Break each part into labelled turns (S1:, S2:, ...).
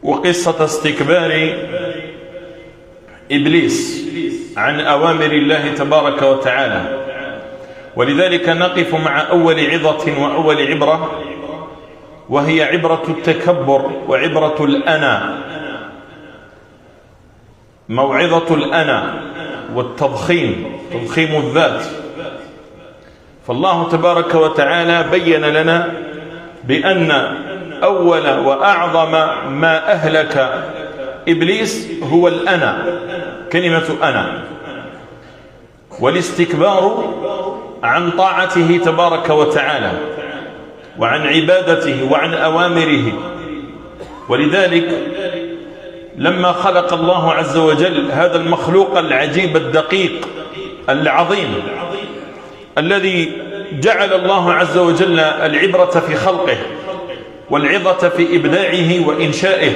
S1: وقصة استكبار إبليس عن أوامر الله تبارك وتعالى. ولذلك نقف مع أول عظة وأول عبرة، وهي عبرة التكبر وعبرة الأنا، موعظة الأنا والتضخيم، تضخيم الذات. فالله تبارك وتعالى بين لنا بأن أول وأعظم ما أهلك إبليس هو الأنا، كلمة أنا، والاستكبار عن طاعته تبارك وتعالى وعن عبادته وعن أوامره. ولذلك لما خلق الله عز وجل هذا المخلوق العجيب الدقيق العظيم الذي جعل الله عز وجل العبرة في خلقه والعظة في إبداعه وإنشائه،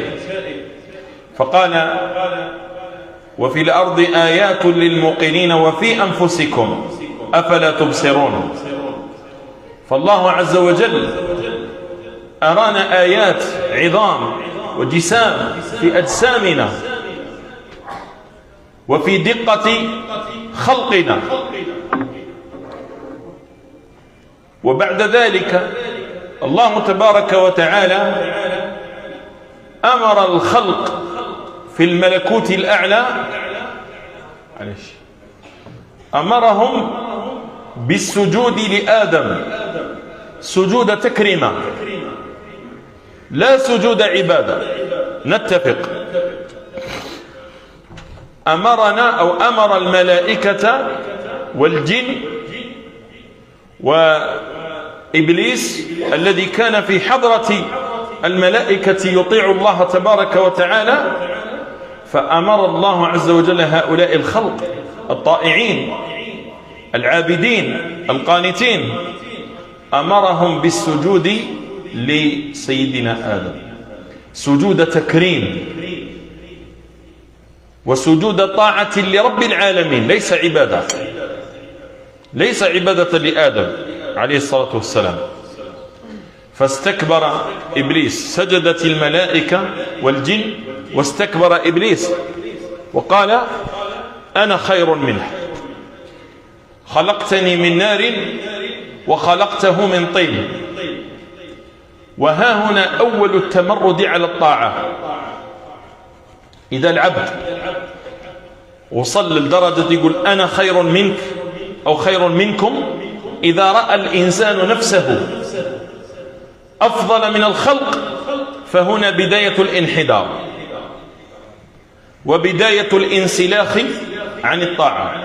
S1: فقال: وفي الأرض آيات للموقنين وفي أنفسكم أفلا تبصرون. فالله عز وجل أرانا آيات عظام وجسام في أجسامنا وفي دقة خلقنا. وبعد ذلك الله تبارك وتعالى أمر الخلق في الملكوت الأعلى، أمرهم بالسجود لآدم سجود تكريمة، لا سجود عبادة، نتفق. أمرنا أو أمر الملائكة والجن وإبليس الذي كان في حضرة الملائكة يطيع الله تبارك وتعالى، فأمر الله عز وجل هؤلاء الخلق الطائعين العابدين القانتين، أمرهم بالسجود لسيدنا آدم سجود تكريم وسجود طاعة لرب العالمين، ليس عبادة، ليس عبادة لآدم عليه الصلاة والسلام. فاستكبر إبليس، سجدت الملائكة والجن واستكبر إبليس وقال: أنا خير منه، خلقتني من نار وخلقته من طين. وها هنا أول التمرد على الطاعة. إذا العبد وصل لدرجة يقول أنا خير منك أو خير منكم، إذا رأى الإنسان نفسه أفضل من الخلق، فهنا بداية الانحدار وبداية الانسلاخ عن الطاعة.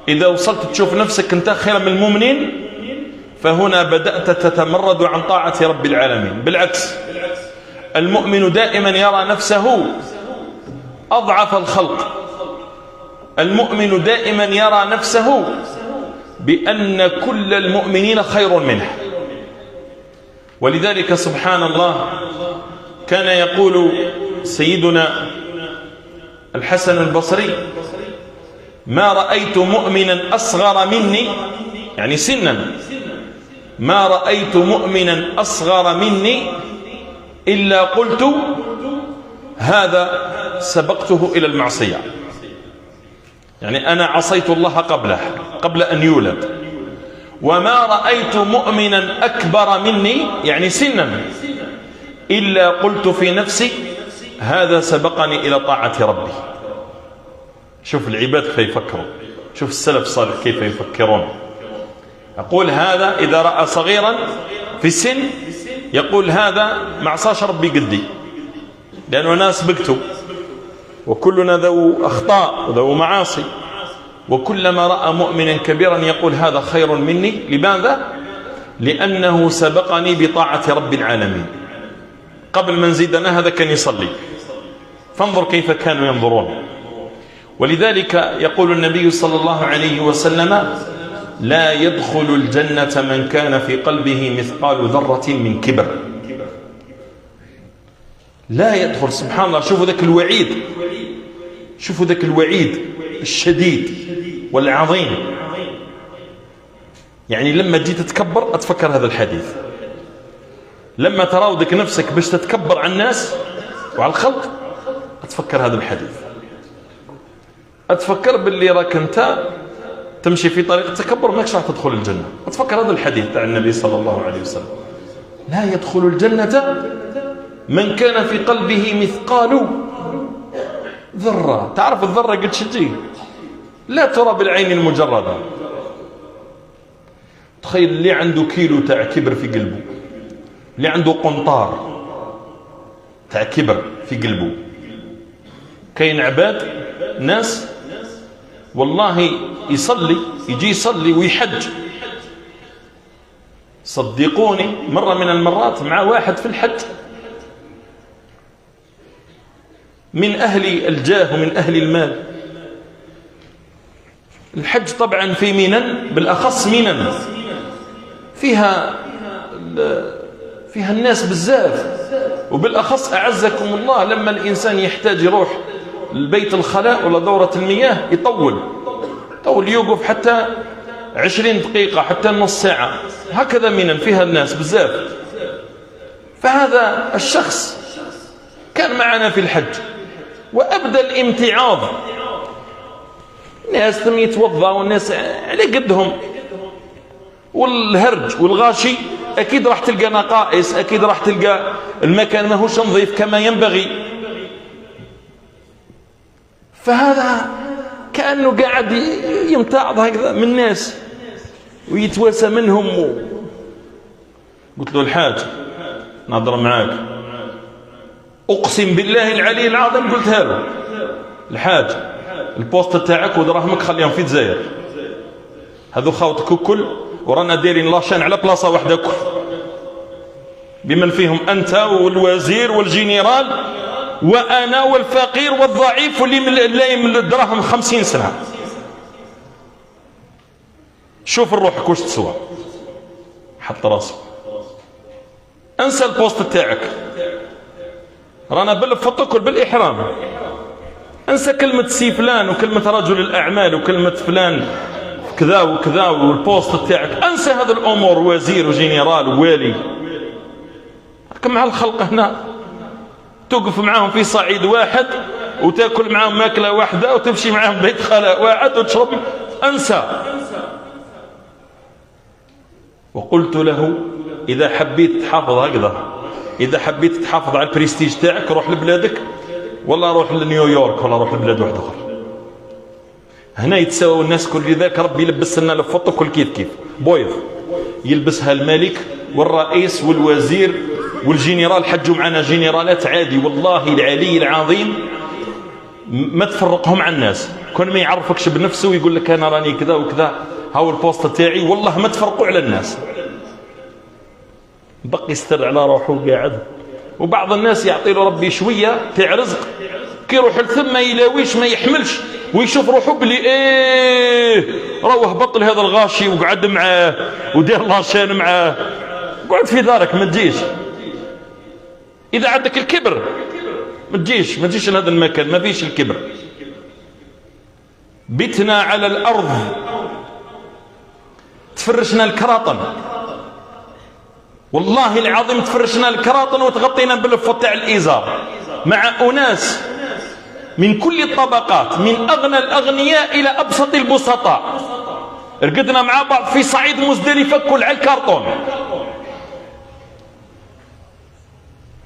S1: إذا وصلت تشوف نفسك أنت خير من المؤمنين، فهنا بدأت تتمرد عن طاعة رب العالمين. بالعكس، المؤمن دائما يرى نفسه أضعف الخلق، المؤمن دائما يرى نفسه بأن كل المؤمنين خير منه. ولذلك سبحان الله كان يقول سيدنا الحسن البصري: ما رأيت مؤمنا أصغر مني، يعني سنا، ما رأيت مؤمنا أصغر مني إلا قلت هذا سبقته إلى المعصية، يعني أنا عصيت الله قبل أن يولد. وما رأيت مؤمنا أكبر مني، يعني سنا، إلا قلت في نفسي هذا سبقني إلى طاعة ربي. شوف العباد كيف يفكرون، شوف السلف الصالح كيف يفكرون. أقول هذا إذا رأى صغيرا في السن يقول هذا ما عصاش ربي قدي، لأنه أنا سبقته، وكلنا ذو أخطاء وذو معاصي. وكلما رأى مؤمنا كبيرا يقول هذا خير مني. لماذا؟ لأنه سبقني بطاعة رب العالمين. قبل ما نزيدنا هذا كان يصلي، فانظر كيف كانوا ينظرون. ولذلك يقول النبي صلى الله عليه وسلم: لا يدخل الجنة من كان في قلبه مثقال ذرة من كبر. لا يدخل. سبحان الله، شوفوا ذاك الوعيد، شوفوا ذاك الوعيد الشديد والعظيم. يعني لما تجي تتكبر أتفكر هذا الحديث، لما تراودك نفسك باش تتكبر عن الناس وعلى الخلق. أتفكر هذا الحديث، أتفكر باللي راك أنت تمشي في طريق التكبر ماكش راح تدخل الجنة. أتفكر هذا الحديث تاع النبي صلى الله عليه وسلم: لا يدخل الجنة من كان في قلبه مثقال ذرة. تعرف الذرة قد شتي لا ترى بالعين المجردة. تخيل اللي عنده كيلو تاع كبر في قلبه، اللي عنده قنطار تاع كبر في قلبه. كاين عباد ناس والله يصلي، يجي يصلي ويحج. صدقوني مرة من المرات مع واحد في الحج من أهل الجاه ومن أهل المال. الحج طبعا في منى، بالأخص منى فيها الناس بزاف، وبالأخص أعزكم الله لما الإنسان يحتاج يروح البيت الخلاء ولا دورة المياه يطول يوقف حتى 20 دقيقة حتى نص ساعة هكذا. منى فيها الناس بزاف. فهذا الشخص كان معنا في الحج وأبدأ الامتعاض. الناس ثم يتوضا والناس على قدهم، والهرج والغاشي أكيد راح تلقى نقائص، أكيد راح تلقى المكان ما هوش نظيف كما ينبغي. فهذا كأنه قاعد يمتعض هكذا من الناس ويتواسى منهم. قلت له: الحاج نهضر معاك، أقسم بالله العلي العظيم قلتها له: الحاج البوست تاعك ودراهمك خليهم في الجزائر، هذو خاوتك الكل، ورانا دايرين لاشين على بلاصة واحدة كل، بمن فيهم أنت والوزير والجنرال وأنا والفقير والضعيف واللي لا يملك الدراهم 50 سنة. شوف الروح كوش تسوى. حط راسك، انسى البوست تاعك، رانا بالفطك بالإحرام. انسى كلمة سي فلان وكلمة رجل الأعمال وكلمة فلان كذا وكذا والبوست تاعك. انسى هذه الأمور، وزير وجنرال ووالي. مع الخلق هنا توقف معاهم في صعيد واحد وتاكل معاهم ماكلة واحدة وتمشي معاهم بيت خلاء واحد وتشرب. انسى. وقلت له: إذا حبيت تحافظ هكذا، إذا حبيت تحافظ على البريستيج تاعك، روح لبلادك، ولا روح لنيويورك، ولا روح لبلاد واحدة أخرى. هنا يتساووا الناس كل ذاك. ربي يلبس لنا الفطة كل كيف بويض يلبسها الملك والرئيس والوزير والجنرال. حجوا معنا جنرالات عادي والله العلي العظيم ما تفرقهم عن الناس. كون ما يعرفكش بنفسه ويقول لك أنا راني كذا وكذا، هاو البوست تاعي، والله ما تفرقوا على الناس. بقي يستر على روحه قاعد. وبعض الناس يعطي له ربي شوية تاع رزق، كي يروح لثم ما يلاويش ما يحملش ويشوف روحه بلي روح بطل هذا الغاشي وقعد معاه ودير لاشان معاه. قعد في دارك ما تجيش. إذا عندك الكبر ما تجيش لهذا المكان، ما فيش الكبر. بتنا على الأرض، تفرشنا الكراطن، والله العظيم تفرشنا الكراطن وتغطينا بالفط تاع الإزار، مع أناس من كل الطبقات، من أغنى الأغنياء إلى أبسط البسطاء. رقدنا مع بعض في صعيد مزدلفة كل على الكرتون.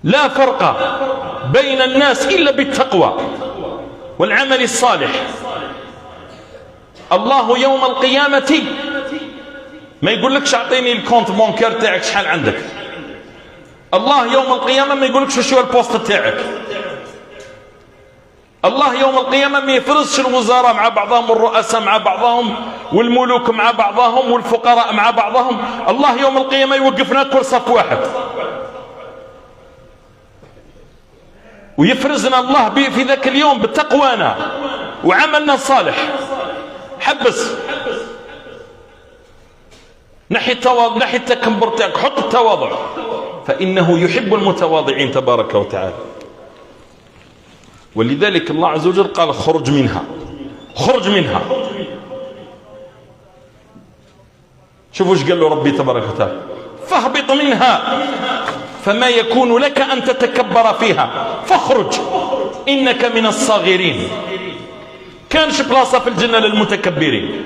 S1: لا فرق بين الناس إلا بالتقوى والعمل الصالح. الله يوم القيامة ما يقولكش اعطيني الكونت بونكير تاعك شحال عندك. الله يوم القيامة ما يقولكش شو البوست تاعك. الله يوم القيامة ما يفرزش الوزراء مع بعضهم والرؤساء مع بعضهم والملوك مع بعضهم والفقراء مع بعضهم. الله يوم القيامة يوقفنا كل صف واحد ويفرزنا الله في ذاك اليوم بتقوانا وعملنا الصالح. حبس ناحية التواضع، ناحية التكبر تاعك حط التواضع، فإنه يحب المتواضعين تبارك وتعالى. ولذلك الله عز وجل قال: خرج منها، خرج منها. شوفوا ايش قال له ربي تبارك وتعالى: فاهبط منها فما يكون لك أن تتكبر فيها، فاخرج إنك من الصاغرين. كانش بلاصة في الجنة للمتكبرين،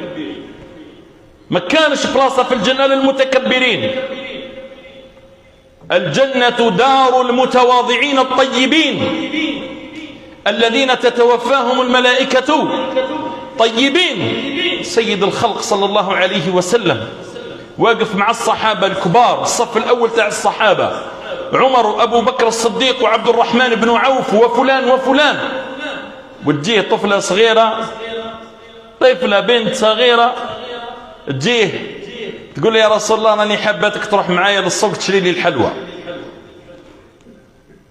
S1: ما كانش بلاصة في الجنة للمتكبرين. الجنة دار المتواضعين الطيبين الذين تتوفاهم الملائكة طيبين. سيد الخلق صلى الله عليه وسلم واقف مع الصحابة الكبار، الصف الأول تاع الصحابة، عمر وأبو بكر الصديق وعبد الرحمن بن عوف وفلان وفلان، وتجيه طفلة صغيرة، طفلة بنت صغيرة تجيه تقول لي يا رسول الله راني حباتك تروح معايا للسوق تشري لي الحلوى.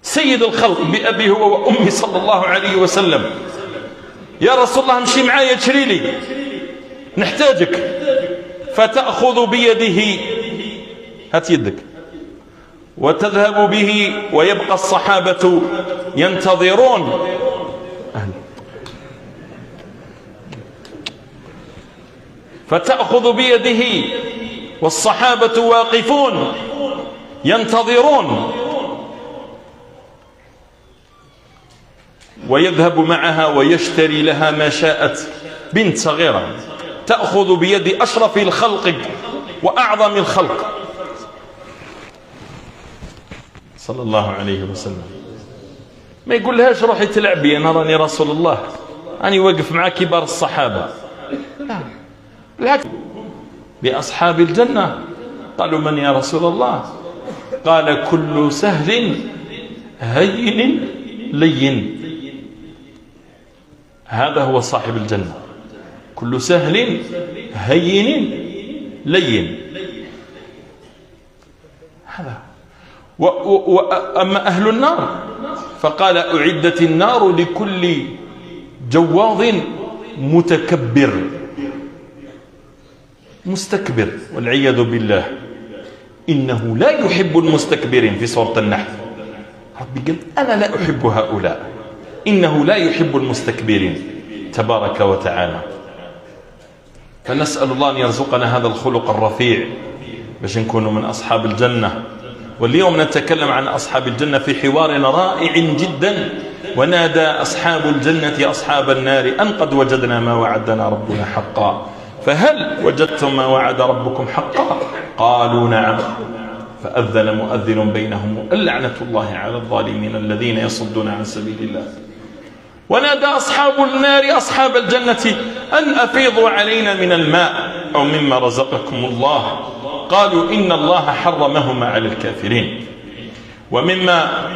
S1: سيد الخلق بأبي هو وأمي صلى الله عليه وسلم، يا رسول الله امشي معايا تشري لي، نحتاجك. فتأخذ بيده، هات يدك، وتذهب به، ويبقى الصحابة ينتظرون. فتأخذ بيده والصحابة واقفون ينتظرون، ويذهب معها ويشتري لها ما شاءت. بنت صغيرة تأخذ بيد أشرف الخلق وأعظم الخلق صلى الله عليه وسلم، ما يقول لهاش روحي تلعبي، أنا راني رسول الله، أنا واقف مع كبار الصحابة. لا بالعكس، لأصحاب الجنة قالوا من يا رسول الله؟ قال كل سهل هين لين. هذا هو صاحب الجنة، كل سهل هين لين. هذا. وأما أهل النار فقال أعدت النار لكل جواظ متكبر مستكبر والعياذ بالله، إنه لا يحب المستكبرين في سورة النحل. ربي قال أنا لا أحب هؤلاء، إنه لا يحب المستكبرين تبارك وتعالى. فنسأل الله أن يرزقنا هذا الخلق الرفيع باش نكون من أصحاب الجنة. واليوم نتكلم عن أصحاب الجنة في حوار رائع جدا. ونادى أصحاب الجنة أصحاب النار أن قد وجدنا ما وعدنا ربنا حقا، فهل وجدتم ما وعد ربكم حقا؟ قالوا نعم. فأذن مؤذن بينهم اللعنة الله على الظالمين الذين يصدون عن سبيل الله. ونادى أصحاب النار أصحاب الجنة أن أفيضوا علينا من الماء أو مما رزقكم الله. قالوا إن الله حرمهما على الكافرين. ومما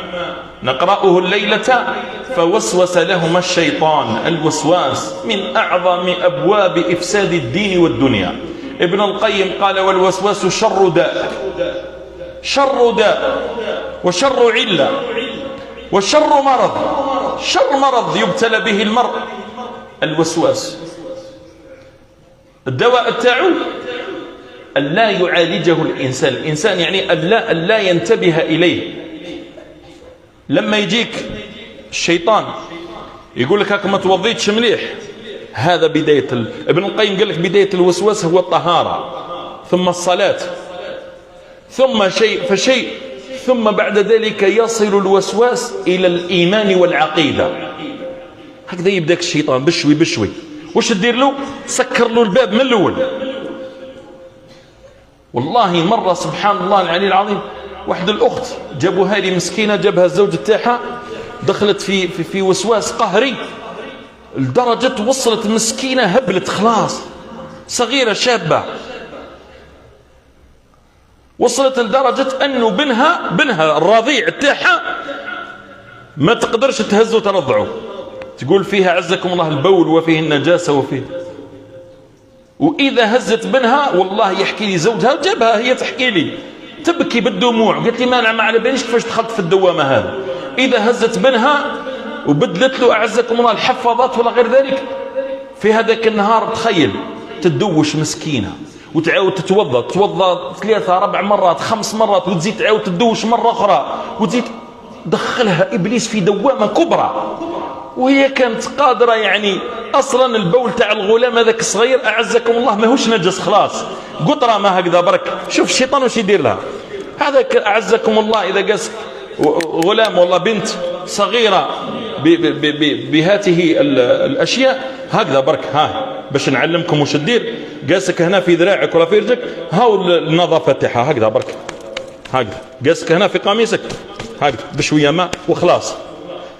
S1: نقرأه الليلة فوسوس لهما الشيطان. الوسواس من أعظم أبواب إفساد الدين والدنيا. ابن القيم قال والوسواس شر داء، شر داء وشر علة وشر مرض، شر مرض يبتلى به المرء الوسواس. الدواء تاعو ألا يعالجه الإنسان يعني ألا ينتبه إليه. لما يجيك الشيطان يقول لك هاك ما توضيتش مليح، هذا بداية ابن القيم قال لك بداية الوسواس هو الطهارة، ثم الصلاة، ثم شيء فشيء، ثم بعد ذلك يصل الوسواس إلى الإيمان والعقيدة. هكذا يبدأك الشيطان بشوي بشوي. وش تدير له؟ سكر له الباب من الأول. والله مرة سبحان الله العلي العظيم واحد الأخت جابوها لي مسكينة، جابها الزوج تاعها، دخلت في وسواس قهري لدرجة وصلت مسكينة هبلت خلاص، صغيرة شابة، وصلت لدرجة أنه بنها الرضيع تاعها ما تقدرش تهزه ترضعه، تقول فيها عزكم الله البول وفيه النجاسة وفيه. وإذا هزت بنها والله يحكي لي زوجها وجابها هي تحكي لي تبكي بالدموع، قالت لي ما على باليش كيفاش دخلت في الدوامة هذا. إذا هزت بنها وبدلت له أعزكم الله الحفاضات ولا غير ذلك، في هذاك النهار تخيل تدوش مسكينة وتعاود تتوضا 3 4 مرات 5 مرات، وتزيد تعاود تدوش مرة أخرى، وتزيد دخلها إبليس في دوامة كبرى. وهي كانت قادرة يعني أصلا البول تاع الغلام هذاك الصغير أعزكم الله ماهوش نجس خلاص، قطرة ما هكذا برك. شوف الشيطان وش يدير لها، هذا أعزكم الله إذا قاس غلام والله بنت صغيرة بهذه الأشياء هكذا برك، ها باش نعلمكم وش تدير، قاسك هنا في ذراعك ولا في رجلك، هاو النظافة تاعها هكذا برك، هكذا قاسك هنا في قميصك هكذا بشوية ماء وخلاص.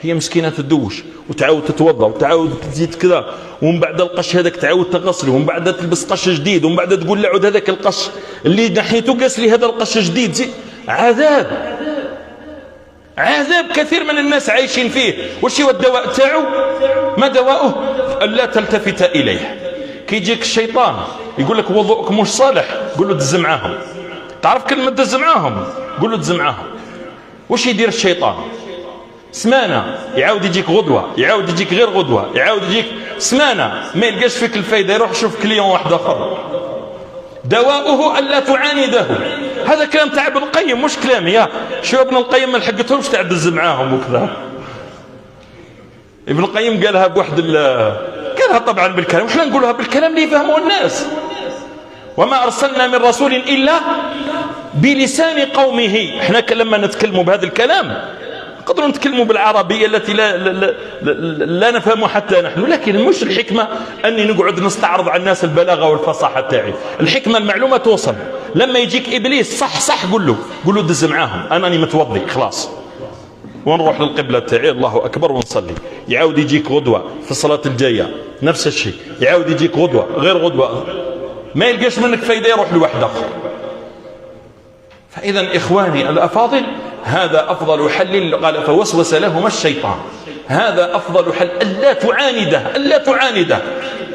S1: هي مسكينة تدوش وتعاود تتوضا وتعاود تزيد كذا، ومن بعد القش هذاك تعاود تغسله، ومن بعد تلبس قش جديد، ومن بعد تقول له عود هذاك القش اللي نحيته قاس لي هذا القش جديد. عذاب عذاب كثير من الناس عايشين فيه. وش هو الدواء تاعو؟ ما دواؤه؟ ألا تلتفت إليه. كي يجيك الشيطان يقول لك وضوءك مش صالح، قول له دز معاهم. تعرف كلمة دز معاهم؟ قول له دز معاهم. وش يدير الشيطان؟ سمانة يعاود يجيك غدوة، يعاود يجيك غير غدوة، يعاود يجيك سمانة، ما يلقاش فيك الفايدة، يروح يشوف كليون واحد آخر. دواؤه ألا تعانده. هذا كلام تاع ابن القيم مش كلامي. يا شو ابن القيم ما لحقتهمش تاع دز معاهم وكذا. ابن القيم قالها بواحد قالها طبعا بالكلام، وحنا نقولها بالكلام اللي يفهموا الناس. وما أرسلنا من رسول إلا بلسان قومه. احنا لما نتكلموا بهذا الكلام نقدروا نتكلموا بالعربية التي لا نفهمها حتى نحن، لكن مش الحكمة أني نقعد نستعرض على الناس البلاغة والفصاحة تاعي. الحكمة المعلومة توصل. لما يجيك إبليس صح قول له دز معاهم، أنني متوضي خلاص ونروح للقبلة تاعي الله أكبر ونصلي. يعاود يجيك غدوة في الصلاة الجاية نفس الشيء، يعاود يجيك غدوة غير غدوة، ما يلقاش منك فايدة يروح لواحد آخر. فإذا إخواني الأفاضل هذا أفضل حل. قال فوسوس لهما الشيطان، هذا أفضل حل. ألا تعانده.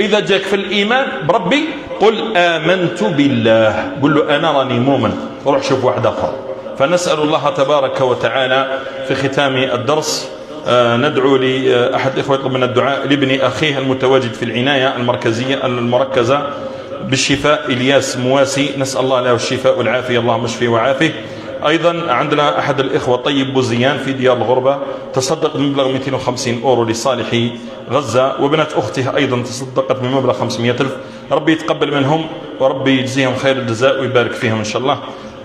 S1: إذا جاك في الإيمان بربي قل آمنت بالله، قل له أنا راني مؤمن، روح شوف واحد آخر. فنسأل الله تبارك وتعالى في ختام الدرس ندعو لأحد الإخوة يطلب من الدعاء لابن أخيه المتواجد في العناية المركزية المركزة بالشفاء إلياس مواسي، نسأل الله له الشفاء والعافية، اللهم اشفيه وعافيه. أيضا عندنا أحد الإخوة طيب بوزيان في ديار الغربة تصدق بمبلغ 250 أورو لصالح غزة، وبنت أخته أيضا تصدقت بمبلغ 500,000. ربي يتقبل منهم وربي يجزيهم خير الجزاء ويبارك فيهم إن شاء الله.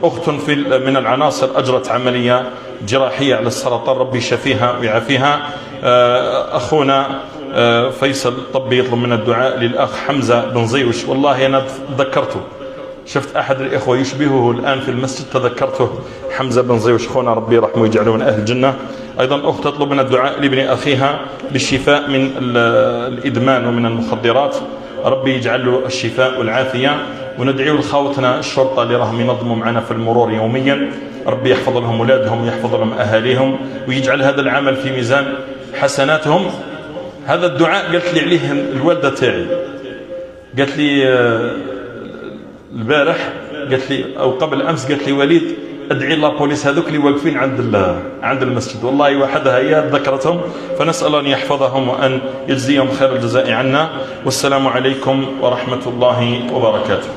S1: أخت من العناصر أجرت عملية جراحية على السرطان، ربي يشفيها ويعافيها. أخونا فيصل طبي يطلب من الدعاء للأخ حمزة بن زيوش. والله أنا تذكرته، شفت أحد الإخوة يشبهه الآن في المسجد تذكرته، حمزة بن زيوش أخونا ربي يرحمه ويجعله من أهل الجنة. أيضا أخت تطلب من الدعاء لابن أخيها بالشفاء من الإدمان ومن المخدرات، ربي يجعل له الشفاء والعافية. وندعو لخوتنا الشرطة اللي راهم ينظموا معنا في المرور يوميا، ربي يحفظ لهم أولادهم ويحفظ لهم أهاليهم ويجعل هذا العمل في ميزان حسناتهم. هذا الدعاء قالت لي عليه الوالدة تاعي، قالت لي البارح، قالت لي أو قبل أمس، قالت لي وليد ادعي الله بوليس هذوك اللي واقفين عند المسجد. والله وحدها هي ذكرتهم، فنسأل أن يحفظهم وأن يجزيهم خير الجزاء عنا. والسلام عليكم ورحمة الله وبركاته.